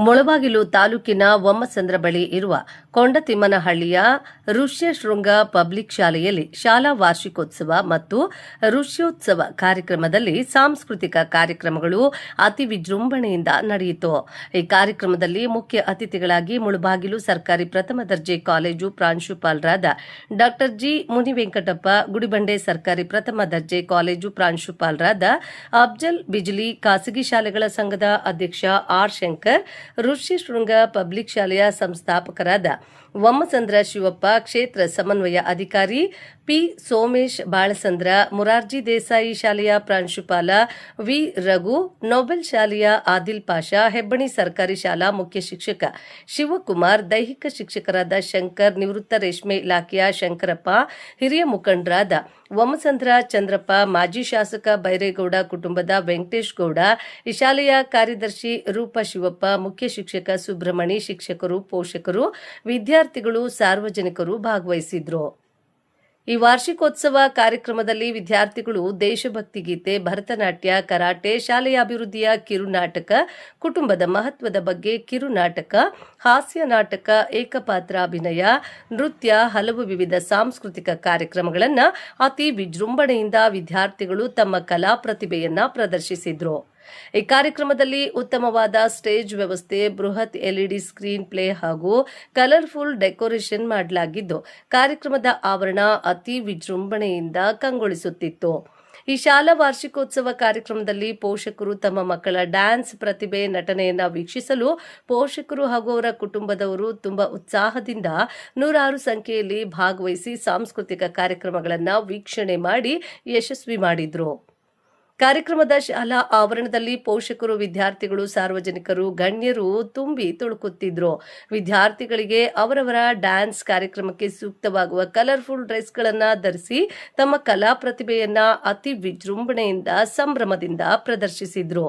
ಮುಳಬಾಗಿಲು ತಾಲೂಕಿನ ಒಮ್ಮಸಂದ್ರ ಬಳಿ ಇರುವ ಕೊಂಡತಿಮ್ಮನಹಳ್ಳಿಯ ಋಷ್ಯಶೃಂಗ ಪಬ್ಲಿಕ್ ಶಾಲೆಯಲ್ಲಿ ಶಾಲಾ ವಾರ್ಷಿಕೋತ್ಸವ ಮತ್ತು ಋಷ್ಯೋತ್ಸವ ಕಾರ್ಯಕ್ರಮದಲ್ಲಿ ಸಾಂಸ್ಕೃತಿಕ ಕಾರ್ಯಕ್ರಮಗಳು ಅತಿ ವಿಜೃಂಭಣೆಯಿಂದ ನಡೆಯಿತು. ಈ ಕಾರ್ಯಕ್ರಮದಲ್ಲಿ ಮುಖ್ಯ ಅತಿಥಿಗಳಾಗಿ ಮುಳಬಾಗಿಲು ಸರ್ಕಾರಿ ಪ್ರಥಮ ದರ್ಜೆ ಕಾಲೇಜು ಪ್ರಾಂಶುಪಾಲರಾದ ಡಾ ಜಿ ಮುನಿವೆಂಕಟಪ್ಪ, ಗುಡಿಬಂಡೆ ಸರ್ಕಾರಿ ಪ್ರಥಮ ದರ್ಜೆ ಕಾಲೇಜು ಪ್ರಾಂಶುಪಾಲರಾದ ಅಫ್ಜಲ್ ಬಿಜ್ಲಿ, ಖಾಸಗಿ ಶಾಲೆಗಳ ಸಂಘದ ಅಧ್ಯಕ್ಷ ಆರ್ ಶಂಕರ್, ಋಷ್ಯಶೃಂಗ ಪಬ್ಲಿಕ್ ಶಾಲೆಯ ಸಂಸ್ಥಾಪಕರಾದ ಒಮ್ಮಸಂದ್ರ ಶಿವಪ್ಪ, ಕ್ಷೇತ್ರ ಸಮನ್ವಯ ಅಧಿಕಾರಿ ಪಿ ಸೋಮೇಶ್ ಬಾಳಸಂದ್ರ, ಮುರಾರ್ಜಿ ದೇಸಾಯಿ ಶಾಲೆಯ ಪ್ರಾಂಶುಪಾಲ ವಿ ರಘು, ನೊಬೆಲ್ ಶಾಲೆಯ ಆದಿಲ್ ಪಾಷಾ, ಹೆಬ್ಬಣಿ ಸರ್ಕಾರಿ ಶಾಲಾ ಮುಖ್ಯ ಶಿಕ್ಷಕ ಶಿವಕುಮಾರ್, ದೈಹಿಕ ಶಿಕ್ಷಕರಾದ ಶಂಕರ್, ನಿವೃತ್ತ ರೇಷ್ಮೆ ಇಲಾಖೆಯ ಶಂಕರಪ್ಪ, ಹಿರಿಯ ಮುಖಂಡರಾದ ಒಮ್ಮಸಂದ್ರ ಚಂದ್ರಪ್ಪ, ಮಾಜಿ ಶಾಸಕ ಬೈರೇಗೌಡ ಕುಟುಂಬದ ವೆಂಕಟೇಶ್ ಗೌಡ, ಈ ಶಾಲೆಯ ಕಾರ್ಯದರ್ಶಿ ರೂಪ ಶಿವಪ್ಪ, ಮುಖ್ಯ ಶಿಕ್ಷಕ ಸುಬ್ರಹ್ಮಣಿ, ಶಿಕ್ಷಕರು, ಪೋಷಕರು, ವಿದ್ಯಾರ್ಥಿಗಳು, ಸಾರ್ವಜನಿಕರು ಭಾಗವಹಿಸಿದ್ರು. ಈ ವಾರ್ಷಿಕೋತ್ಸವ ಕಾರ್ಯಕ್ರಮದಲ್ಲಿ ವಿದ್ಯಾರ್ಥಿಗಳು ದೇಶಭಕ್ತಿ ಗೀತೆ, ಭರತನಾಟ್ಯ, ಕರಾಟೆ, ಶಾಲೆಯ ಅಭಿವೃದ್ಧಿಯ ಕಿರುನಾಟಕ, ಕುಟುಂಬದ ಮಹತ್ವದ ಬಗ್ಗೆ ಕಿರುನಾಟಕ, ಹಾಸ್ಯ ನಾಟಕ, ಏಕಪಾತ್ರ ಅಭಿನಯ, ನೃತ್ಯ, ಹಲವು ವಿವಿಧ ಸಾಂಸ್ಕೃತಿಕ ಕಾರ್ಯಕ್ರಮಗಳನ್ನು ಅತಿ ವಿಜೃಂಭಣೆಯಿಂದ ವಿದ್ಯಾರ್ಥಿಗಳು ತಮ್ಮ ಕಲಾ ಪ್ರತಿಭೆಯನ್ನ ಪ್ರದರ್ಶಿಸಿದ್ರು. ಈ ಕಾರ್ಯಕ್ರಮದಲ್ಲಿ ಉತ್ತಮವಾದ ಸ್ಟೇಜ್ ವ್ಯವಸ್ಥೆ, ಬೃಹತ್ ಎಲ್ಇಡಿ ಸ್ಕ್ರೀನ್ ಪ್ಲೇ ಹಾಗೂ ಕಲರ್ಫುಲ್ ಡೆಕೋರೇಷನ್ ಮಾಡಲಾಗಿದ್ದು, ಕಾರ್ಯಕ್ರಮದ ಆವರಣ ಅತಿ ವಿಜೃಂಭಣೆಯಿಂದ ಕಂಗೊಳಿಸುತ್ತಿತ್ತು. ಈ ಶಾಲಾ ವಾರ್ಷಿಕೋತ್ಸವ ಕಾರ್ಯಕ್ರಮದಲ್ಲಿ ಪೋಷಕರು ತಮ್ಮ ಮಕ್ಕಳ ಡ್ಯಾನ್ಸ್ ಪ್ರತಿಭೆ, ನಟನೆಯನ್ನ ವೀಕ್ಷಿಸಲು ಪೋಷಕರು ಹಾಗೂ ಅವರ ಕುಟುಂಬದವರು ತುಂಬಾ ಉತ್ಸಾಹದಿಂದ ನೂರಾರು ಸಂಖ್ಯೆಯಲ್ಲಿ ಭಾಗವಹಿಸಿ ಸಾಂಸ್ಕೃತಿಕ ಕಾರ್ಯಕ್ರಮಗಳನ್ನು ವೀಕ್ಷಣೆ ಮಾಡಿ ಯಶಸ್ವಿ ಮಾಡಿದ್ರು. ಕಾರ್ಯಕ್ರಮದ ಶಾಲಾ ಆವರಣದಲ್ಲಿ ಪೋಷಕರು, ವಿದ್ಯಾರ್ಥಿಗಳು, ಸಾರ್ವಜನಿಕರು, ಗಣ್ಯರು ತುಂಬಿ ತುಳುಕುತ್ತಿದ್ರು. ವಿದ್ಯಾರ್ಥಿಗಳಿಗೆ ಅವರವರ ಡ್ಯಾನ್ಸ್ ಕಾರ್ಯಕ್ರಮಕ್ಕೆ ಸೂಕ್ತವಾಗುವ ಕಲರ್ಫುಲ್ ಡ್ರೆಸ್ಗಳನ್ನು ಧರಿಸಿ ತಮ್ಮ ಕಲಾ ಪ್ರತಿಭೆಯನ್ನ ಅತಿ ವಿಜೃಂಭಣೆಯಿಂದ, ಸಂಭ್ರಮದಿಂದ ಪ್ರದರ್ಶಿಸಿದ್ರು.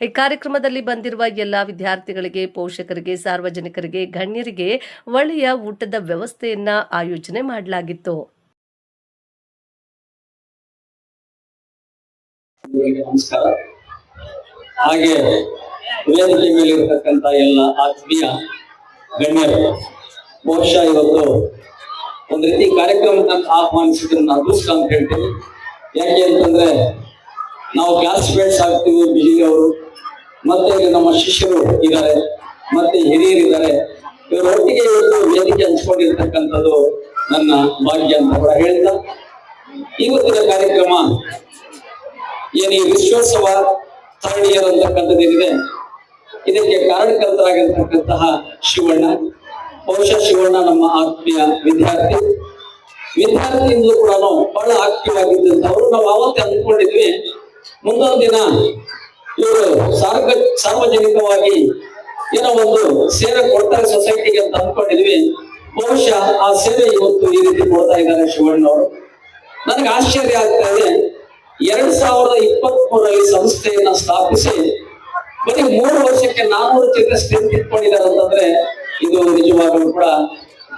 ಈ ಕಾರ್ಯಕ್ರಮದಲ್ಲಿ ಬಂದಿರುವ ಎಲ್ಲ ವಿದ್ಯಾರ್ಥಿಗಳಿಗೆ, ಪೋಷಕರಿಗೆ, ಸಾರ್ವಜನಿಕರಿಗೆ, ಗಣ್ಯರಿಗೆ ಒಳ್ಳೆಯ ಊಟದ ವ್ಯವಸ್ಥೆಯನ್ನ ಆಯೋಜನೆ ಮಾಡಲಾಗಿತ್ತು. ನಮಸ್ಕಾರ. ಹಾಗೆ ವೇದಿಕೆ ಮೇಲೆ ಇರತಕ್ಕಂತ ಎಲ್ಲ ಆತ್ಮೀಯ ಗಣ್ಯರು, ಬಹುಶಃ ಇವತ್ತು ಒಂದು ರೀತಿ ಕಾರ್ಯಕ್ರಮಕ್ಕೆ ಆಹ್ವಾನಿಸಿದ್ರೆ ನಾನು ಅದೃಷ್ಟ ಅಂತ ಹೇಳ್ತೀನಿ. ಯಾಕೆ ಅಂತಂದ್ರೆ ನಾವು ಕ್ಲಾಸ್ಮೇಟ್ಸ್ ಆಗ್ತೀವಿ, ಬಿಜಿ ಅವರು ಮತ್ತೆ ಇಲ್ಲಿ ನಮ್ಮ ಶಿಷ್ಯರು ಇದ್ದಾರೆ, ಮತ್ತೆ ಹಿರಿಯರಿದ್ದಾರೆ. ಇವರು ಒಟ್ಟಿಗೆ ಇವತ್ತು ವೇದಿಕೆ ಹಂಚ್ಕೊಂಡಿರ್ತಕ್ಕಂಥದ್ದು ನನ್ನ ಭಾಗ್ಯ ಅಂತ ಕೂಡ ಹೇಳ್ತಾ, ಇವತ್ತಿನ ಕಾರ್ಯಕ್ರಮ ಏನು ವಿಶ್ವೋತ್ಸವ ಥರ್ಡ್ ಇಯರ್ ಅಂತಕ್ಕಂಥದ್ದೇನಿದೆ, ಇದಕ್ಕೆ ಕಾರಣಕರ್ತರಾಗಿರ್ತಕ್ಕಂತಹ ಶಿವಣ್ಣ, ಬಹುಶಃ ಶಿವಣ್ಣ ನಮ್ಮ ಆತ್ಮೀಯ ವಿದ್ಯಾರ್ಥಿಯಿಂದಲೂ ಕೂಡ ಬಹಳ ಆಕ್ಟಿವ್ ಆಗಿದ್ದಂಥವ್ರು. ನಾವು ಆವತ್ತೇ ಅಂದ್ಕೊಂಡಿದ್ವಿ ಮುಂದೊಂದು ದಿನ ಇವರು ಸಾರ್ವಜನಿಕವಾಗಿ ಏನೋ ಒಂದು ಸೇವೆ ಕೊಡ್ತಾರೆ ಸೊಸೈಟಿಗೆ ಅಂತ ಅಂದ್ಕೊಂಡಿದ್ವಿ. ಬಹುಶಃ ಆ ಸೇವೆ ಇವತ್ತು ಈ ರೀತಿ ಕೊಡ್ತಾ ಇದ್ದಾರೆ ಶಿವಣ್ಣವರು. ನನಗೆ ಆಶ್ಚರ್ಯ ಆಗ್ತಾ ಇದೆ. 2023ರಲ್ಲಿ ಸಂಸ್ಥೆಯನ್ನ ಸ್ಥಾಪಿಸಿ ಬರೀ 3 ವರ್ಷಕ್ಕೆ 400 ಚಿತ್ರ ಸ್ಟ್ರೆಂತ್ ಇಟ್ಕೊಂಡಿದ್ದಾರೆ ಅಂತಂದ್ರೆ ಇದು ನಿಜವಾಗಲೂ ಕೂಡ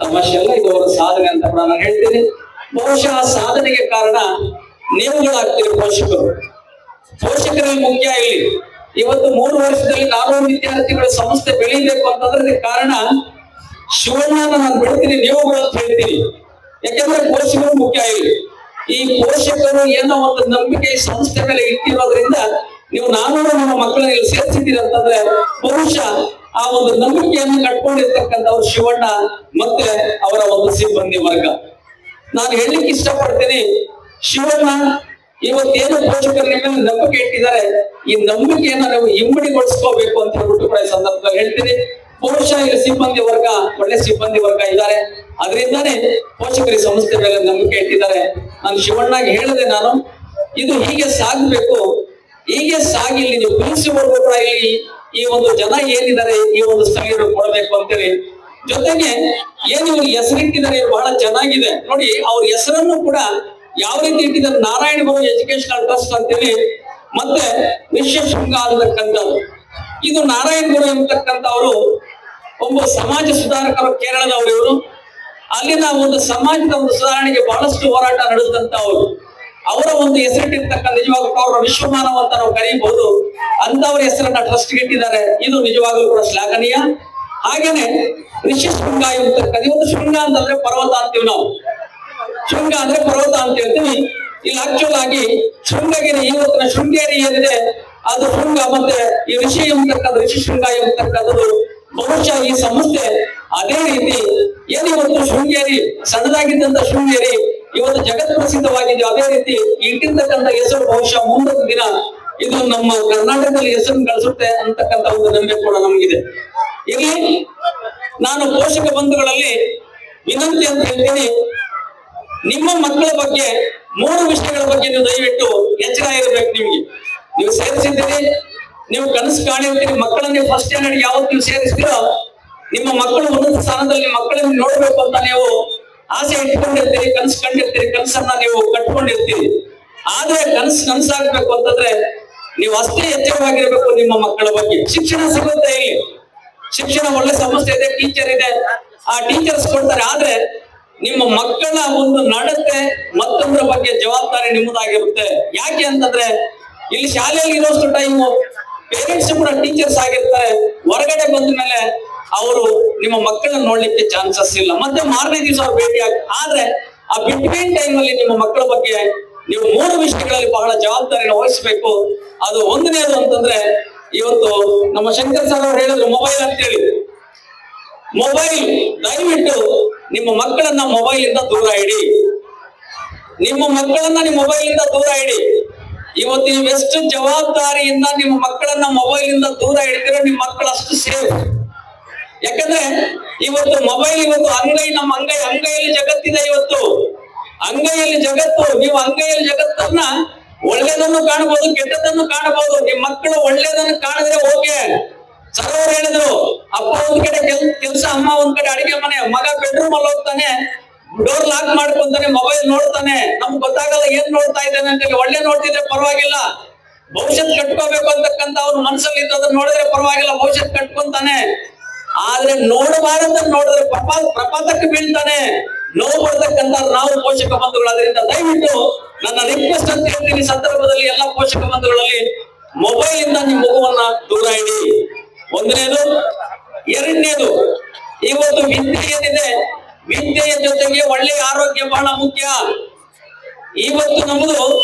ತಮಾಷೆ ಅಲ್ಲ, ಇದು ಅವರ ಸಾಧನೆ ಅಂತ ಕೂಡ ನಾನು ಹೇಳ್ತೀನಿ. ಬಹುಶಃ ಆ ಸಾಧನೆಗೆ ಕಾರಣ ನೀವುಗಳಾಗ್ತೀರಿ ಪೋಷಕರಲ್ಲಿ ಮುಖ್ಯ. ಇಲ್ಲಿ ಇವತ್ತು 3 ವರ್ಷದಲ್ಲಿ 400 ವಿದ್ಯಾರ್ಥಿಗಳ ಸಂಸ್ಥೆ ಬೆಳೀಬೇಕು ಅಂತಂದ್ರೆ ಇದಕ್ಕೆ ಕಾರಣ ಶಿವಣ್ಣನ ನಾನು ಬೆಳಿತೀನಿ, ನೀವುಗಳು ಅಂತ ಹೇಳ್ತೀನಿ. ಯಾಕಂದ್ರೆ ಪೋಷಕರು ಮುಖ್ಯ. ಇಲ್ಲಿ ಈ ಪೋಷಕರು ಏನೋ ಒಂದು ನಂಬಿಕೆ ಈ ಸಂಸ್ಥೆ ಮೇಲೆ ಇಟ್ಟಿರೋದ್ರಿಂದ ನೀವು 400 ನಮ್ಮ ಮಕ್ಕಳನ್ನ ಇಲ್ಲಿ ಸೇರಿಸಿದ್ದೀರಿ ಅಂತಂದ್ರೆ ಬಹುಶಃ ಆ ಒಂದು ನಂಬಿಕೆಯನ್ನು ಕಟ್ಕೊಂಡಿರ್ತಕ್ಕಂಥವ್ರು ಶಿವಣ್ಣ ಮತ್ತೆ ಅವರ ಒಂದು ಸಿಬ್ಬಂದಿ ವರ್ಗ. ನಾನು ಹೇಳಲಿಕ್ಕೆ ಇಷ್ಟಪಡ್ತೀನಿ, ಶಿವಣ್ಣ ಇವತ್ತೇನು ಪೋಷಕರ ಮೇಲೆ ನಂಬಿಕೆ ಇಟ್ಟಿದ್ದಾರೆ, ಈ ನಂಬಿಕೆಯನ್ನ ನಾವು ಇಮ್ಮಡಿಗೊಳಿಸ್ಕೋಬೇಕು ಅಂತ ಹೇಳ್ಬಿಟ್ಟು ಕೂಡ ಈ ಸಂದರ್ಭದಲ್ಲಿ ಹೇಳ್ತೀನಿ. ಬಹುಶಃ ಇಲ್ಲಿ ಸಿಬ್ಬಂದಿ ವರ್ಗ, ಒಳ್ಳೆ ಸಿಬ್ಬಂದಿ ವರ್ಗ ಇದ್ದಾರೆ, ಅದರಿಂದಾನೇ ಪೋಷಕರಿ ಸಂಸ್ಥೆ ಮೇಲೆ ನಂಬಿಕೆ ಇಟ್ಟಿದ್ದಾರೆ. ನಾನು ಶಿವಣ್ಣಗೆ ಹೇಳಿದೆ, ನಾನು ಇದು ಹೀಗೆ ಸಾಗಬೇಕು, ಹೀಗೆ ಸಾಗಿ ಇಲ್ಲಿ ನೀವು ಪ್ರಿನ್ಸಿಪಲ್ಗೂ ಕೂಡ ಇಲ್ಲಿ ಈ ಒಂದು ಜನ ಏನಿದ್ದಾರೆ ಈ ಒಂದು ಸ್ಥಳೀಯರು ಕೊಡಬೇಕು ಅಂತೇಳಿ. ಜೊತೆಗೆ ಏನು ಇವ್ರು ಹೆಸರಿಟ್ಟಿದ್ದಾರೆ ಬಹಳ ಚೆನ್ನಾಗಿದೆ ನೋಡಿ. ಅವ್ರ ಹೆಸರನ್ನು ಕೂಡ ಯಾವ ರೀತಿ ಇಟ್ಟಿದ್ದಾರೆ, ನಾರಾಯಣ ಗುರು ಎಜುಕೇಶನಲ್ ಟ್ರಸ್ಟ್ ಅಂತೇಳಿ, ಮತ್ತೆ ಋಷ್ಯಶೃಂಗ ಅಂತಕ್ಕಂಥದ್ದು. ಇದು ನಾರಾಯಣ ಗುರು ಎಂಬತಕ್ಕಂಥವ್ರು ಒಬ್ಬ ಸಮಾಜ ಸುಧಾರಕರು, ಕೇರಳದವರು ಇವರು. ಅಲ್ಲಿನ ಒಂದು ಸಮಾಜದ ಒಂದು ಸುಧಾರಣೆಗೆ ಬಹಳಷ್ಟು ಹೋರಾಟ ನಡೆಸಿದಂತವ್ರು. ಅವರ ಒಂದು ಹೆಸರಿಟ್ಟಿರ್ತಕ್ಕ ನಿಜವಾಗ್ಲೂ ಅವರ ವಿಶ್ವಮಾನವ ಅಂತ ನಾವು ಕರೀಬಹುದು. ಅಂತವರ ಹೆಸರನ್ನ ಟ್ರಸ್ಟ್ಗೆ ಇಟ್ಟಿದ್ದಾರೆ. ಇದು ನಿಜವಾಗ್ಲೂ ಕೂಡ ಶ್ಲಾಘನೀಯ. ಹಾಗೇನೆ ಋಷಿ ಶೃಂಗ ಇರ್ತಕ್ಕಂಥ ಇವತ್ತು ಶೃಂಗ ಅಂತಂದ್ರೆ ಪರ್ವತ ಅಂತೀವಿ ನಾವು. ಶೃಂಗ ಅಂದ್ರೆ ಪರ್ವತ ಅಂತ ಹೇಳ್ತೀವಿ. ಇಲ್ಲಿ ಆಕ್ಚುಲ್ ಆಗಿ ಶೃಂಗಗಿರಿ ಇವತ್ತಿನ ಶೃಂಗೇರಿ ಏನಿದೆ ಅದು ಶೃಂಗ, ಮತ್ತೆ ಈ ಋಷಿ ಎಂಬತಕ್ಕಂಥ ಋಷಿ ಶೃಂಗ ಎಂಬತಕ್ಕಂಥದ್ದು ಬಹುಶಃ ಈ ಸಂಸ್ಥೆ ಅದೇ ರೀತಿ ಏನು ಇವತ್ತು ಶೃಂಗೇರಿ ಸಣ್ಣದಾಗಿದ್ದಂತ ಶೃಂಗೇರಿ ಇವತ್ತು ಜಗತ್ ಪ್ರಸಿದ್ಧವಾಗಿದೆ. ಅದೇ ರೀತಿ ಇಟ್ಟಿರ್ತಕ್ಕಂಥ ಹೆಸರು ಬಹುಶಃ ಮುಂದಿನ ದಿನ ಇದು ನಮ್ಮ ಕರ್ನಾಟಕದಲ್ಲಿ ಹೆಸರು ಗಳಿಸುತ್ತೆ ಅಂತಕ್ಕಂಥ ಒಂದು ನಂಬಿಕೆ ಕೂಡ ನಮಗಿದೆ. ಇಲ್ಲಿ ನಾನು ಪೋಷಕ ಬಂಧುಗಳಲ್ಲಿ ವಿನಂತಿ ಅಂತ ಹೇಳ್ತೀನಿ, ನಿಮ್ಮ ಮಕ್ಕಳ ಬಗ್ಗೆ 3 ವಿಷಯಗಳ ಬಗ್ಗೆ ನೀವು ದಯವಿಟ್ಟು ಎಚ್ಚರ ಇರಬೇಕು. ನೀವು ಸೇರಿಸಿದ್ದೀರಿ, ನೀವು ಕನಸು ಕಾಣಿರ್ತೀರಿ. ಮಕ್ಕಳನ್ನ ಫಸ್ಟ್ ಸ್ಟ್ಯಾಂಡರ್ಡ್ ಯಾವತ್ತು ನೀವು ಸೇರಿಸ್ತೀರೋ ನಿಮ್ಮ ಮಕ್ಕಳು ಉನ್ನತ ಸ್ಥಾನದಲ್ಲಿ ಮಕ್ಕಳನ್ನು ನೋಡ್ಬೇಕು ಅಂತ ನೀವು ಆಸೆ ಇಟ್ಕೊಂಡಿರ್ತೀರಿ, ಕನಸು ಕಂಡಿರ್ತೀರಿ, ಕನಸನ್ನ ನೀವು ಕಟ್ಕೊಂಡಿರ್ತೀರಿ. ಆದ್ರೆ ಕನಸಾಗ್ಬೇಕು ಅಂತಂದ್ರೆ ನೀವು ಅಷ್ಟೇ ಎಚ್ಚರವಾಗಿರ್ಬೇಕು ನಿಮ್ಮ ಮಕ್ಕಳ ಬಗ್ಗೆ. ಶಿಕ್ಷಣ ಸಿಗುತ್ತೆ, ಇಲ್ಲಿ ಶಿಕ್ಷಣ ಒಳ್ಳೆ ಸಂಸ್ಥೆ ಇದೆ, ಟೀಚರ್ ಇದೆ, ಆ ಟೀಚರ್ಸ್ ಕೊಡ್ತಾರೆ. ಆದ್ರೆ ನಿಮ್ಮ ಮಕ್ಕಳ ಒಂದು ನಡತೆ ಮತ್ತೊಂದರ ಬಗ್ಗೆ ಜವಾಬ್ದಾರಿ ನಿಮ್ಮದಾಗಿರುತ್ತೆ. ಯಾಕೆ ಅಂತಂದ್ರೆ ಇಲ್ಲಿ ಶಾಲೆಯಲ್ಲಿ ಇರೋಷ್ಟು ಟೈಮು ಪೇರೆಂಟ್ಸ್ ಕೂಡ ಟೀಚರ್ಸ್ ಆಗಿರ್ತಾರೆ. ಹೊರಗಡೆ ಬಂದ ಮೇಲೆ ಅವರು ನಿಮ್ಮ ಮಕ್ಕಳನ್ನ ನೋಡ್ಲಿಕ್ಕೆ ಚಾನ್ಸಸ್ ಇಲ್ಲ. ಮತ್ತೆ ಮಾರನೇ ದಿವಸ ಅವ್ರು ಭೇಟಿ ಆದ್ರೆ ಆ ಬಿಟ್ವೀನ್ ಟೈಮ್ ಅಲ್ಲಿ ನಿಮ್ಮ ಮಕ್ಕಳ ಬಗ್ಗೆ ನೀವು 3 ವಿಷಯಗಳಲ್ಲಿ ಬಹಳ ಜವಾಬ್ದಾರಿನ ವಹಿಸಬೇಕು. ಅದು ಒಂದನೇದು ಅಂತಂದ್ರೆ ಇವತ್ತು ನಮ್ಮ ಶಂಕರ್ ಸರ್ ಅವರು ಹೇಳಿದ್ರು ಮೊಬೈಲ್ ಅಂತೇಳಿ. ಮೊಬೈಲ್ ದಯವಿಟ್ಟು ನಿಮ್ಮ ಮಕ್ಕಳನ್ನ ಮೊಬೈಲ್ ಇಂದ ದೂರ ಇಡಿ. ನಿಮ್ಮ ಮಕ್ಕಳನ್ನ ನಿಮ್ಮ ಮೊಬೈಲ್ ಇಂದ ದೂರ ಇಡಿ. ಇವತ್ತು ನೀವು ಎಷ್ಟು ಜವಾಬ್ದಾರಿಯಿಂದ ನಿಮ್ಮ ಮಕ್ಕಳನ್ನ ಮೊಬೈಲ್ ಇಂದ ದೂರ ಇಡ್ತೀರೋ ನಿಮ್ಮ ಮಕ್ಕಳು ಅಷ್ಟು ಸೇಫ್. ಯಾಕಂದ್ರೆ ಇವತ್ತು ಮೊಬೈಲ್ ಇವತ್ತು ನಮ್ಮ ಅಂಗೈಯಲ್ಲಿ ಜಗತ್ತಿದೆ. ಇವತ್ತು ಅಂಗೈಯಲ್ಲಿ ಜಗತ್ತು. ನೀವು ಅಂಗೈಯಲ್ಲಿ ಜಗತ್ತನ್ನ ಒಳ್ಳೆದನ್ನು ಕಾಣಬಹುದು, ಕೆಟ್ಟದನ್ನು ಕಾಣಬಹುದು. ನಿಮ್ಮ ಮಕ್ಕಳು ಒಳ್ಳೆದನ್ನು ಕಾಣಿದ್ರೆ ಓಕೆ. ಸರೋರು ಹೇಳಿದ್ರು, ಅಪ್ಪ ಒಂದ್ ಕಡೆ ಕೆಲಸ, ಅಮ್ಮ ಒಂದ್ ಕಡೆ ಅಡಿಗೆ ಮನೆ, ಮಗ ಬೆಡ್ರೂಮ್ ಅಲ್ಲಿ ಹೋಗ್ತಾನೆ, ಡೋರ್ ಲಾಕ್ ಮಾಡ್ಕೊಂತಾನೆ, ಮೊಬೈಲ್ ನೋಡ್ತಾನೆ. ನಮ್ಗೆ ಗೊತ್ತಾಗಲ್ಲ ಏನ್ ನೋಡ್ತಾ ಇದ್ದಾನೆ ಅಂತ. ಒಳ್ಳೆ ನೋಡ್ತಿದ್ರೆ ಪರವಾಗಿಲ್ಲ, ಭವಿಷ್ಯತ್ ಕಟ್ಕೋಬೇಕು ಅಂತಕ್ಕಂತ ಅವ್ರ ಮನಸ್ಸಲ್ಲಿ ಇದ್ದದನ್ನ ನೋಡಿದ್ರೆ ಪರವಾಗಿಲ್ಲ, ಭವಿಷ್ಯತ್ ಕಟ್ಕೊಂತಾನೆ. ಆದ್ರೆ ನೋಡಬಾರದನ್ನ ನೋಡಿದ್ರೆ ಪ್ರಪಾತಕ್ಕೆ ಬೀಳ್ತಾನೆ, ನೋವು ಬರ್ತಕ್ಕಂತ ನಾವು ಪೋಷಕ ಬಂಧುಗಳು. ಅದರಿಂದ ದಯವಿಟ್ಟು ನನ್ನ ರಿಕ್ವೆಸ್ಟ್ ಅಂತ ಹೇಳ್ತೀನಿ ಸಂದರ್ಭದಲ್ಲಿ ಎಲ್ಲ ಪೋಷಕ ಬಂಧುಗಳಲ್ಲಿ, ಮೊಬೈಲ್ ಇಂದ ನಿಮ್ಮ ಮಗುವನ್ನ ದೂರ ಇಡಿ. ಒಂದನೇದು. ಎರಡನೇದು, ಇವತ್ತು ವಿದ್ಯೆ ಏನಿದೆ, ವಿದ್ಯೆಯ ಜೊತೆಗೆ ಒಳ್ಳೆಯ ಆರೋಗ್ಯ ಬಹಳ ಮುಖ್ಯ. ಇವತ್ತು ನಮ್ದು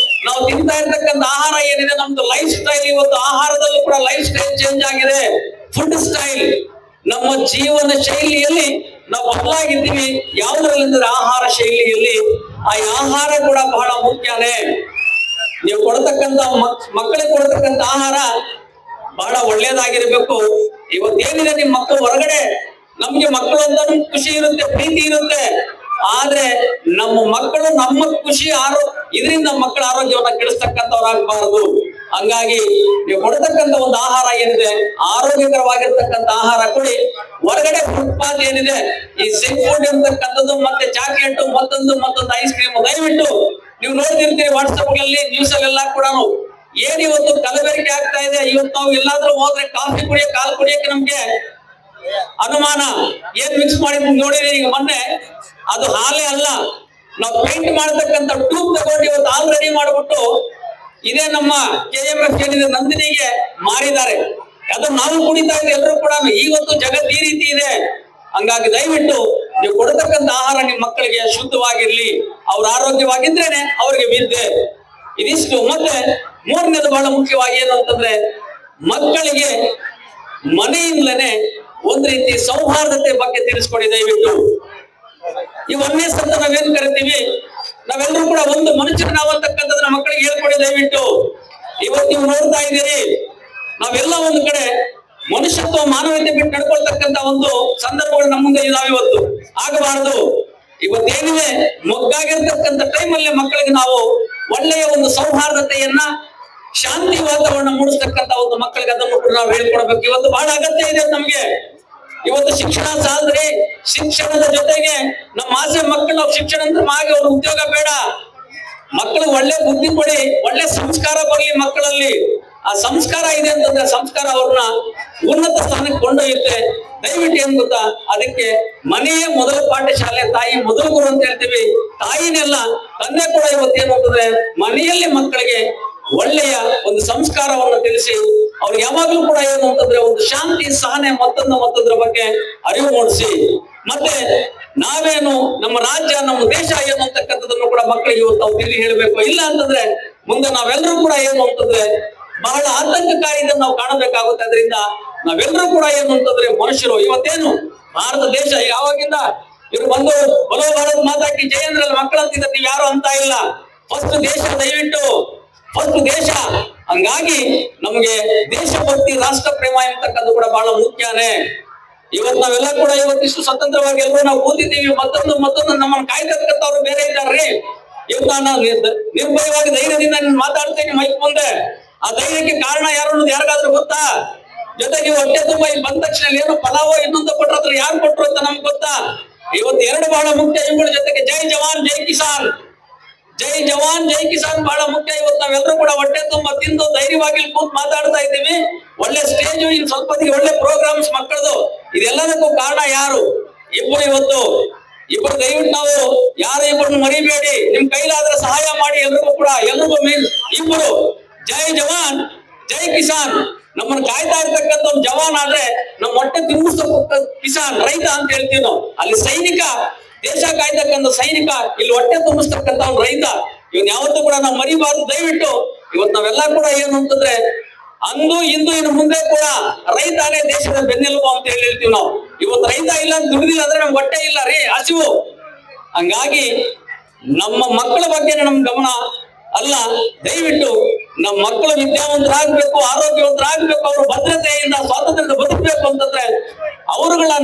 ನಾವು ತಿಂತಾ ಇರ್ತಕ್ಕಂಥ ಆಹಾರ ಏನಿದೆ, ನಮ್ದು ಲೈಫ್ ಸ್ಟೈಲ್, ಇವತ್ತು ಆಹಾರದಲ್ಲೂ ಕೂಡ ಲೈಫ್ ಸ್ಟೈಲ್ ಚೇಂಜ್ ಆಗಿದೆ. ಫುಡ್ ಸ್ಟೈಲ್, ನಮ್ಮ ಜೀವನ ಶೈಲಿಯಲ್ಲಿ ನಾವು ಬದಲಾಗಿದ್ದೀವಿ. ಯಾವುದ್ರಲ್ಲಿಂದ್ರೆ ಆಹಾರ ಶೈಲಿಯಲ್ಲಿ. ಆ ಆಹಾರ ಕೂಡ ಬಹಳ ಮುಖ್ಯನೇ. ನೀವು ಕೊಡತಕ್ಕಂತ ಮಕ್ಕಳಿಗೆ ಕೊಡತಕ್ಕಂತ ಆಹಾರ ಬಹಳ ಒಳ್ಳೇದಾಗಿರ್ಬೇಕು. ಇವತ್ತೇನಿದೆ ನಿಮ್ಮ ಮಕ್ಕಳು ಹೊರಗಡೆ, ನಮ್ಗೆ ಮಕ್ಕಳು ಅಂತ ನಮ್ಗೆ ಖುಷಿ ಇರುತ್ತೆ, ಪ್ರೀತಿ ಇರುತ್ತೆ. ಆದ್ರೆ ನಮ್ಮ ಮಕ್ಕಳು ನಮ್ಮ ಖುಷಿ ಇದರಿಂದ ಮಕ್ಕಳ ಆರೋಗ್ಯವನ್ನ ಕೆಡಿಸ್ತಕ್ಕಂಥವ್ರಾಗಬಾರದು. ಹಂಗಾಗಿ ನೀವು ಕೊಡತಕ್ಕಂತ ಒಂದು ಆಹಾರ ಏನಿದೆ, ಆರೋಗ್ಯಕರವಾಗಿರ್ತಕ್ಕಂಥ ಆಹಾರ ಕೊಡಿ. ಹೊರಗಡೆ ಫುಟ್ಪಾತ್ ಏನಿದೆ, ಈ ಸಿಂಕ್ ಫುಡ್ ಇರ್ತಕ್ಕಂಥದ್ದು, ಮತ್ತೆ ಚಾಕ್ಲೇಟ್, ಮತ್ತೊಂದು ಐಸ್ ಕ್ರೀಮ್, ದಯವಿಟ್ಟು ನೀವು ನೋಡ್ತಿರ್ತೀರಿ ವಾಟ್ಸಪ್ ಗಳಲ್ಲಿ, ನ್ಯೂಸ್ ಅಲ್ಲೆಲ್ಲ ಕೂಡ ಏನ್ ಇವತ್ತು ಕಲಬೆರಕೆ ಆಗ್ತಾ ಇದೆ. ಇವತ್ತು ನಾವು ಎಲ್ಲಾದ್ರೂ ಹೋದ್ರೆ ಕಾಫಿ ಕುಡಿಯಕ್ಕೆ, ಹಾಲು ಕುಡಿಯಕ್ಕೆ ನಮ್ಗೆ ಅನುಮಾನ. ಏನ್ ಮಿಕ್ಸ್ ಮಾಡಿ ನೋಡಿದ್ರೆ ಈಗ ಮೊನ್ನೆ ಅದು ಹಾಲೇ ಅಲ್ಲ, ನಾವು ಪೇಂಟ್ ಮಾಡತಕ್ಕಂತ ಟ್ಯೂಬ್ ತಗೊಂಡು ಇವತ್ತು ಹಾಲು ರೆಡಿ ಮಾಡ್ಬಿಟ್ಟು ಇದೇ ನಮ್ಮ KMF ಏನಿದೆ ನಂದಿನಿಗೆ ಮಾರಿದ್ದಾರೆ. ಅದು ನಾವು ಕುಡಿತಾ ಇದ್ದೀವಿ ಎಲ್ಲರೂ ಕೂಡ. ಇವತ್ತು ಜಗತ್ ಈ ರೀತಿ ಇದೆ. ಹಂಗಾಗಿ ದಯವಿಟ್ಟು ನೀವು ಕೊಡತಕ್ಕಂತ ಆಹಾರ ನಿಮ್ಮ ಮಕ್ಕಳಿಗೆ ಶುದ್ಧವಾಗಿರ್ಲಿ. ಅವ್ರ ಆರೋಗ್ಯವಾಗಿದ್ರೇನೆ ಅವ್ರಿಗೆ ವಿದ್ಯೆ. ಇದಿಷ್ಟು. ಮತ್ತೆ ಮೂರನೇದು ಬಹಳ ಮುಖ್ಯವಾಗಿ ಏನು ಅಂತಂದ್ರೆ, ಮಕ್ಕಳಿಗೆ ಮನೆಯಿಂದಲೇ ಒಂದ್ ರೀತಿ ಸೌಹಾರ್ದತೆ ಬಗ್ಗೆ ತಿಳಿಸ್ಕೊಡಿ ದಯವಿಟ್ಟು. ಈ ಒಂದೇ ಸಂತ ನಾವೇನ್ ಕರಿತೀವಿ, ನಾವೆಲ್ಲರೂ ಕೂಡ ಒಂದು ಮನುಷ್ಯರು ನಾವು ಅಂತಕ್ಕಂಥದ್ದನ್ನ ಮಕ್ಕಳಿಗೆ ಹೇಳ್ಕೊಡಿ ದಯವಿಟ್ಟು. ಇವತ್ತು ನೀವು ನೋಡ್ತಾ ಇದ್ದೀರಿ, ನಾವೆಲ್ಲ ಒಂದು ಕಡೆ ಮನುಷ್ಯತ್ವ, ಮಾನವೀಯತೆ ಬಿಟ್ಟು ನಡ್ಕೊಳ್ತಕ್ಕಂತ ಒಂದು ಸಂದರ್ಭಗಳು ನಮ್ಮ ಮುಂದೆ ಇದಾವೆ. ಇವತ್ತು ಆಗಬಾರದು. ಇವತ್ತೇನಿದೆ, ಮೊಗ್ಗಾಗಿರ್ತಕ್ಕಂಥ ಟೈಮಲ್ಲಿ ಮಕ್ಕಳಿಗೆ ನಾವು ಒಳ್ಳೆಯ ಒಂದು ಸೌಹಾರ್ದತೆಯನ್ನ, ಶಾಂತಿ ವಾತಾವರಣ ಮೂಡಿಸ್ತಕ್ಕಂಥ ಒಂದು ಮಕ್ಕಳಿಗೆ ಅದನ್ನು ಕೂಡ ನಾವು ಹೇಳ್ಕೊಡ್ಬೇಕು. ಇವತ್ತು ಬಹಳ ಅಗತ್ಯ ಇದೆ ನಮ್ಗೆ. ಇವತ್ತು ಶಿಕ್ಷಣ ಸಾಧ್ರಿ, ಶಿಕ್ಷಣದ ಜೊತೆಗೆ ನಮ್ಮ ಆಸೆ ಮಕ್ಕಳು ಶಿಕ್ಷಣ ಅಂದ್ರೆ ಆಗಿ ಅವ್ರ ಉದ್ಯೋಗ ಬೇಡ. ಮಕ್ಕಳು ಒಳ್ಳೆ ಬುದ್ಧಿ ಕೊಡಿ, ಒಳ್ಳೆ ಸಂಸ್ಕಾರ ಬರಲಿ ಮಕ್ಕಳಲ್ಲಿ. ಆ ಸಂಸ್ಕಾರ ಇದೆ ಅಂತಂದ್ರೆ ಸಂಸ್ಕಾರ ಅವ್ರನ್ನ ಉನ್ನತ ಸ್ಥಾನಕ್ಕೆ ಕೊಂಡೊಯ್ಯುತ್ತೆ. ದಯವಿಟ್ಟು ಏನ್ ಗೊತ್ತಾ, ಅದಕ್ಕೆ ಮನೆಯೇ ಮೊದಲ ಪಾಠಶಾಲೆ, ತಾಯಿ ಮೊದಲ ಗುರು ಅಂತ ಹೇಳ್ತೀವಿ. ತಾಯಿನೆಲ್ಲ ತಂದೆ ಕೂಡ ಇವತ್ತೇನು ಅಂತಂದ್ರೆ ಅಂತಂದ್ರೆ ಮನೆಯಲ್ಲಿ ಮಕ್ಕಳಿಗೆ ಒಳ್ಳೆಯ ಒಂದು ಸಂಸ್ಕಾರವನ್ನು ತಿಳಿಸಿ ಅವ್ರಿಗೆ ಯಾವಾಗ್ಲೂ ಕೂಡ ಏನು ಅಂತಂದ್ರೆ ಒಂದು ಶಾಂತಿ ಸಹನೆ ಮತ್ತೊಂದ್ರ ಬಗ್ಗೆ ಅರಿವು ಮೂಡಿಸಿ ಮತ್ತೆ ನಾವೇನು ನಮ್ಮ ರಾಜ್ಯ ನಮ್ಮ ದೇಶ ಏನು ಅಂತಕ್ಕಂಥದ್ದನ್ನು ಕೂಡ ಮಕ್ಕಳಿಗೆ ಇವತ್ತು ನಾವು ತಿಳಿ ಹೇಳಬೇಕು. ಇಲ್ಲ ಅಂತಂದ್ರೆ ಮುಂದೆ ನಾವೆಲ್ಲರೂ ಕೂಡ ಏನು ಅಂತಂದ್ರೆ ಬಹಳ ಆತಂಕಕಾರಿಯಿಂದ ನಾವು ಕಾಣಬೇಕಾಗುತ್ತೆ. ಅದರಿಂದ ನಾವೆಲ್ಲರೂ ಕೂಡ ಏನು ಅಂತಂದ್ರೆ ಮನುಷ್ಯರು. ಇವತ್ತೇನು ಭಾರತ ದೇಶ ಯಾವಾಗಿಂದ ಇವ್ರು ಬಂದು ಬಲೋ ಭಾರತ್ ಮಾತಾಕಿ ಜಯಂದ್ರಲ್ಲಿ ಮಕ್ಕಳಂತಿದ್ರೆ ನೀವು ಯಾರು ಅಂತ ಇಲ್ಲ. ಫಸ್ಟ್ ದೇಶ, ದಯವಿಟ್ಟು ಫಸ್ಟ್ ದೇಶ. ಹಂಗಾಗಿ ನಮ್ಗೆ ದೇಶಭಕ್ತಿ ರಾಷ್ಟ್ರ ಪ್ರೇಮ ಎಂತಕ್ಕದ್ದು ಕೂಡ ಬಹಳ ಮುಖ್ಯನೇ. ಇವತ್ತು ನಾವೆಲ್ಲ ಕೂಡ ಇವತ್ತಿಷ್ಟು ಸ್ವತಂತ್ರವಾಗಿ ಎಲ್ಲರೂ ನಾವು ಕೂತಿದ್ದೀವಿ. ಮತ್ತೊಂದು ನಮ್ಮನ್ನು ಕಾಯ್ತಕ್ಕಂಥವ್ರು ಬೇರೆ ಇದ್ದಾರ್ರಿ. ಇವತ್ತು ನಾನು ನಿರ್ಭಯವಾಗಿ ಧೈರ್ಯದಿಂದ ಮಾತಾಡ್ತೇನೆ ಮೈಕ್ ಮುಂದೆ. ಆ ಧೈರ್ಯಕ್ಕೆ ಕಾರಣ ಯಾರು ಅನ್ನೋದು ಯಾರಿಗಾದ್ರೂ ಗೊತ್ತಾ? ಜೊತೆಗೆ ಹೊಟ್ಟೆ ತುಂಬಾ ಇಲ್ಲಿ ಬಂದ ತಕ್ಷಣ ಏನು ಪಲಾವೋ ಇನ್ನೊಂದು ಕೊಟ್ಟರು ಯಾರು ಕೊಟ್ರು ಅಂತ ನಮ್ಗೆ ಗೊತ್ತಾ? ಇವತ್ತು ಎರಡು ಬಹಳ ಮುಖ್ಯ. ಇವುಗಳ ಜೊತೆಗೆ ಜೈ ಜವಾನ್ ಜೈ ಕಿಸಾನ್, ಜೈ ಜವಾನ್ ಜೈ ಕಿಸಾನ್ ಬಹಳ ಮುಖ್ಯ. ಇವತ್ತು ನಾವೆಲ್ಲರೂ ಕೂಡ ಹೊಟ್ಟೆ ತುಂಬಾ ತಿಂದು ಧೈರ್ಯವಾಗಿ ಕೂತ್ ಮಾತಾಡ್ತಾ ಇದ್ದೀವಿ. ಒಳ್ಳೆ ಸ್ಟೇಜ್, ಇನ್ ಸ್ವಲ್ಪದಿಗೆ ಒಳ್ಳೆ ಪ್ರೋಗ್ರಾಮ್ಸ್ ಮಕ್ಕಳದು. ಇದೆಲ್ಲದಕ್ಕೂ ಕಾರಣ ಯಾರು? ಇಬ್ಬರು ದಯವಿಟ್ಟು ನಾವು ಯಾರು ಇಬ್ಬರನ್ನು ಮರಿಬೇಡಿ. ನಿಮ್ ಕೈಲಾದ್ರೆ ಸಹಾಯ ಮಾಡಿ ಎಲ್ರಿಗೂ ಮೀನ್ಸ್ ಇಬ್ಬರು. ಜೈ ಜವಾನ್ ಜೈ ಕಿಸಾನ್. ನಮ್ಮನ್ನು ಕಾಯ್ತಾ ಇರ್ತಕ್ಕಂಥ ಒಂದು ಜವಾನ್ ಆದ್ರೆ ನಮ್ಮ ಹೊಟ್ಟೆ ತುಂಬಿಸ್ತಕ್ಕ ಕಿಸಾನ್ ರೈತ ಅಂತ ಹೇಳ್ತೀವಿ ನಾವು. ಅಲ್ಲಿ ಸೈನಿಕ, ದೇಶ ಕಾಯ್ತಕ್ಕಂಥ ಸೈನಿಕ, ಇಲ್ಲಿ ಹೊಟ್ಟೆ ತುಂಬಿಸ್ತಕ್ಕಂಥ ಒಂದು ರೈತ. ಇವನ್ ಯಾವತ್ತೂ ಕೂಡ ನಾವು ಮರಿಬಾರ್ದು. ದಯವಿಟ್ಟು ಇವತ್ತು ನಾವೆಲ್ಲ ಕೂಡ ಏನು ಅಂತಂದ್ರೆ ಅಂದು ಇಂದು ಇನ್ನು ಮುಂದೆ ಕೂಡ ರೈತನೇ ದೇಶದ ಬೆನ್ನೆಲುಬು ಅಂತ ಹೇಳ್ತೀವಿ ನಾವು. ಇವತ್ತು ರೈತ ಇಲ್ಲ ಅಂತ ದುಡಿದಿಲ್ಲ ಅಂದ್ರೆ ನಮ್ಗೆ ಹೊಟ್ಟೆ ಇಲ್ಲ ರೀ, ಹಸಿವು. ಹಂಗಾಗಿ ನಮ್ಮ ಮಕ್ಕಳ ಬಗ್ಗೆ ನಮ್ ಗಮನ ಅಲ್ಲ. ದಯವಿಟ್ಟು ನಮ್ಮ ಮಕ್ಕಳು ವಿದ್ಯಾವಂತರಾಗ್ಬೇಕು, ಆರೋಗ್ಯವಂತರಾಗ್ಬೇಕು, ಅವರು ಭದ್ರತೆಯಿಂದ ಸ್ವಾತಂತ್ರ್ಯದ ಬದುಕಬೇಕು ಅಂತಂದ್ರೆ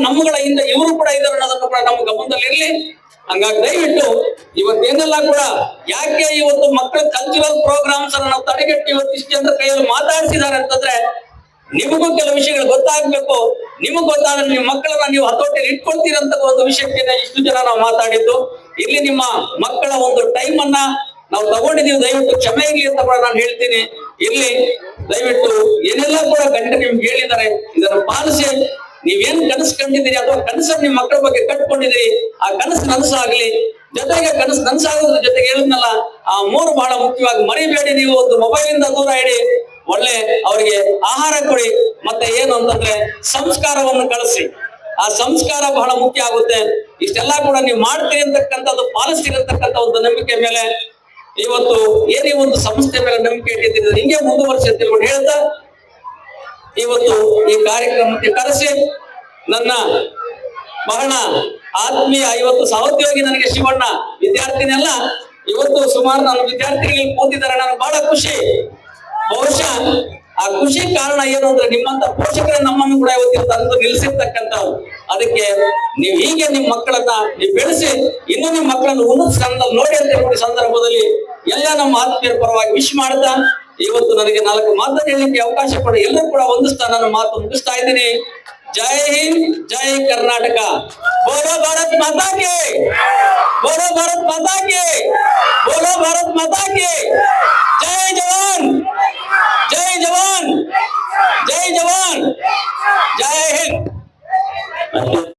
ನಮ್ಮಗಳ ಹಿಂದೆ ಇವರು ಕೂಡ ಇದ್ದಾರೆ ಅನ್ನೋದನ್ನು ಕೂಡ ನಮ್ಮ ಗಮನದಲ್ಲಿ ಇರ್ಲಿ. ಹಂಗಾಗಿ ದಯವಿಟ್ಟು ಇವತ್ತೇನೆಲ್ಲ ಕೂಡ ಯಾಕೆ ಇವತ್ತು ಮಕ್ಕಳ ಕಲ್ಚರಲ್ ಪ್ರೋಗ್ರಾಮ್ಸ್ ಅನ್ನು ನಾವು ತಡೆಗಟ್ಟಿ ಇವತ್ತು ಇಷ್ಟು ಜನರ ಕೈಯಲ್ಲಿ ಮಾತಾಡಿಸಿದ್ದಾರೆ ಅಂತಂದ್ರೆ ನಿಮಗೂ ಕೆಲವು ವಿಷಯಗಳು ಗೊತ್ತಾಗ್ಬೇಕು. ನಿಮಗ್ ಗೊತ್ತಾದ್ರೆ ನಿಮ್ಮ ಮಕ್ಕಳನ್ನ ನೀವು ಹತೋಟಿಯಲ್ಲಿ ಇಟ್ಕೊಳ್ತೀರಂತ ಒಂದು ವಿಷಯಕ್ಕೆ ಇಷ್ಟು ಜನ ನಾವು ಮಾತಾಡಿದ್ದು. ಇಲ್ಲಿ ನಿಮ್ಮ ಮಕ್ಕಳ ಒಂದು ಟೈಮ್ ಅನ್ನ ನಾವು ತಗೊಂಡಿದ್ದೀವಿ. ದಯವಿಟ್ಟು ಕ್ಷಮೆ ಇರಲಿ ಅಂತ ಕೂಡ ನಾನು ಹೇಳ್ತೀನಿ. ಇಲ್ಲಿ ದಯವಿಟ್ಟು ಏನೆಲ್ಲ ಕೂಡ ಗಂಟೆ ನಿಮ್ಗೆ ಹೇಳಿದ್ದಾರೆ, ಇದನ್ನು ಪಾಲಿಸಿ. ನೀವೇನ್ ಕನಸು ಕಂಡಿದ್ದೀರಿ ಅಥವಾ ಕನಸನ್ನು ನಿಮ್ಮ ಮಕ್ಕಳ ಬಗ್ಗೆ ಕಟ್ಕೊಂಡಿದ್ದೀರಿ, ಆ ಕನಸು ನನಸಾಗ್ಲಿ. ಜೊತೆಗೆ ಕನಸು ನನಸಾಗೋದ್ರ ಜೊತೆಗೆ ಹೇಳಿದ್ನಲ್ಲ, ಆ ಮೂರು ಬಹಳ ಮುಖ್ಯವಾಗಿ ಮರಿಬೇಡಿ. ನೀವು ಒಂದು ಮೊಬೈಲ್ ಇಂದ ದೂರ ಇಡಿ, ಒಳ್ಳೆ ಅವರಿಗೆ ಆಹಾರ ಕೊಡಿ, ಮತ್ತೆ ಏನು ಅಂತಂದ್ರೆ ಸಂಸ್ಕಾರವನ್ನು ಕಳಿಸಿ. ಆ ಸಂಸ್ಕಾರ ಬಹಳ ಮುಖ್ಯ ಆಗುತ್ತೆ. ಇಷ್ಟೆಲ್ಲ ಕೂಡ ನೀವು ಮಾಡ್ತೀರಿ ಅಂತಕ್ಕಂಥದ್ದು, ಪಾಲಿಸ್ತೀರಿ ಅಂತಕ್ಕಂಥ ಒಂದು ನಂಬಿಕೆ ಮೇಲೆ ಇವತ್ತು ಏನೇ ಒಂದು ಸಂಸ್ಥೆ ಮೇಲೆ ನಂಬಿಕೆ ಇಟ್ಟಿದ್ದೀರಿ, ಹಿಂಗೆ ಮುಂದುವರಿಸಿ ಅಂತ ತಿಳ್ಕೊಂಡು ಹೇಳ್ತಾ ಇವತ್ತು ಈ ಕಾರ್ಯಕ್ರಮಕ್ಕೆ ಕರೆಸಿ ನನ್ನ ಬಹಳ ಆತ್ಮೀಯ ಇವತ್ತು ಸಹೋದ್ಯೋಗಿ ನನಗೆ ಶಿವಣ್ಣ ವಿದ್ಯಾರ್ಥಿನೆಲ್ಲ ಇವತ್ತು ಸುಮಾರು ನನ್ನ ವಿದ್ಯಾರ್ಥಿಗಳಿಗೆ ಕೂತಿದ್ದಾರೆ. ನನಗೆ ಬಹಳ ಖುಷಿ. ಬಹುಶಃ ಆ ಖುಷಿ ಕಾರಣ ಏನು ಅಂದ್ರೆ ನಿಮ್ಮಂತ ಪೋಷಕರೇ ನಮ್ಮನ್ನು ಕೂಡ ಇವತ್ತು ತಂದು ನಿಲ್ಲಿಸಿರ್ತಕ್ಕಂಥವ್ರು. ಅದಕ್ಕೆ ನೀವು ಹೀಗೆ ನಿಮ್ಮ ಮಕ್ಕಳನ್ನ ನೀವು ಬೆಳೆಸಿ ಇನ್ನೂ ನಿಮ್ಮ ಮಕ್ಕಳನ್ನು ಉನ್ನತ ಸ್ಥಾನದಲ್ಲಿ ನೋಡಿ ಅಂತ ಹೇಳಿ ಸಂದರ್ಭದಲ್ಲಿ ಎಲ್ಲ ನಮ್ಮ ಆತ್ಮೀಯರ ಪರವಾಗಿ ವಿಶ್ ಮಾಡ್ತಾ ಇವತ್ತು ನನಗೆ 4 ಮಾತು ಹೇಳಲಿಕ್ಕೆ ಅವಕಾಶ ಕೊಡಿ. ಎಲ್ಲರೂ ಕೂಡ ಒಂದಿಸ್ತಾ ನನ್ನ ಮಾತು ಮುಗಿಸ್ತಾ ಇದ್ದೀನಿ. ಜೈ ಹಿಂದ್, ಜೈ ಕರ್ನಾಟಕ. ಬೋಲೋ ಭಾರತ್ ಮಾತಾ ಕಿ, ಬೋಲೋ ಭಾರತ್ ಮಾತಾ ಕಿ, ಬೋಲೋ ಭಾರತ್ ಮಾತಾ ಕಿ.